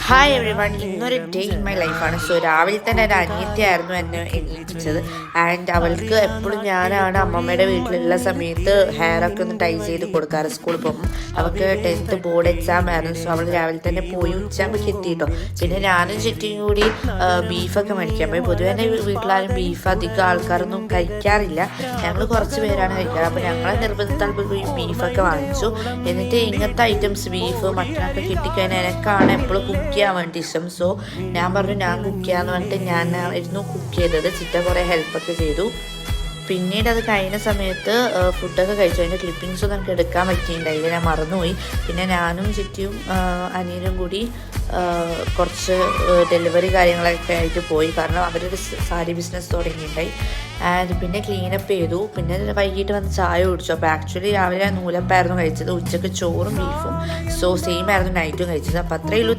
Hi every one, ഇന്നൊരു day in my ലൈഫാണ്. So രാവിലെ തന്നെ എൻ്റെ അനിയത്തിയായിരുന്നു എന്നെ എണീപ്പിച്ചത്. ആൻഡ് അവൾക്ക് എപ്പോഴും ഞാനാണ് അമ്മമ്മയുടെ വീട്ടിലുള്ള സമയത്ത് ഹെയറൊക്കെ ഒന്ന് ടൈ ചെയ്ത് കൊടുക്കാറ്. സ്കൂളിൽ പോകുമ്പോൾ അവൾക്ക് 10th ബോർഡ് എക്സാം ആയിരുന്നു. സോ അവൾ രാവിലെ തന്നെ പോയി ഉച്ചയാകുമ്പോൾ എത്തിയിട്ടോ. പിന്നെ ഞാനും ചുറ്റിയും കൂടി ബീഫൊക്കെ മേടിക്കാൻ പോയി. പൊതുവെ എൻ്റെ വീട്ടിലാരും ബീഫ് അധികം ആൾക്കാരൊന്നും കഴിക്കാറില്ല. ഞങ്ങൾ കുറച്ച് പേരാണ് കഴിക്കാറ്. അപ്പോൾ ഞങ്ങളെ നിർബന്ധത്താൽ പോയി ബീഫൊക്കെ വാങ്ങിച്ചു. എന്നിട്ട് ഇങ്ങനത്തെ ഐറ്റംസ് ബീഫ് മട്ടനൊക്കെ കിട്ടിക്കഴിഞ്ഞാൽ എനിക്കാണ് എപ്പോഴും കുക്ക് ചെയ്യാൻ വേണ്ടി ഇഷ്ടം. സോ ഞാൻ പറഞ്ഞു ഞാൻ കുക്ക് ചെയ്യാന്ന് പറഞ്ഞിട്ട് ഞാനായിരുന്നു കുക്ക് ചെയ്തത്. ചിറ്റ കുറേ ഹെൽപ്പൊക്കെ ചെയ്തു. പിന്നീട് അത് കഴിഞ്ഞ സമയത്ത് ഫുഡൊക്കെ കഴിച്ചു. അതിൻ്റെ ക്ലിപ്പിങ്സൊന്നും നമുക്ക് എടുക്കാൻ പറ്റിയിട്ടുണ്ടായില്ല, ഞാൻ മറന്നുപോയി. പിന്നെ ഞാനും ചിറ്റിയും അനിയനും കൂടി കുറച്ച് ഡെലിവറി കാര്യങ്ങളൊക്കെ ആയിട്ട് പോയി. കാരണം അവരൊരു സാരി ബിസിനസ് തുടങ്ങിയിട്ടുണ്ടായി. ആൻഡ് പിന്നെ ക്ലീനപ്പ് ചെയ്തു. പിന്നെ വൈകിട്ട് വന്ന് ചായ കുടിച്ചു. അപ്പോൾ ആക്ച്വലി രാവിലെ നൂലപ്പായിരുന്നു കഴിച്ചത്, ഉച്ചക്ക് ചോറും ബീഫും. സോ സെയിം ആയിരുന്നു നൈറ്റും കഴിച്ചത്. അപ്പോൾ അത്രയേ ഉള്ളൂ.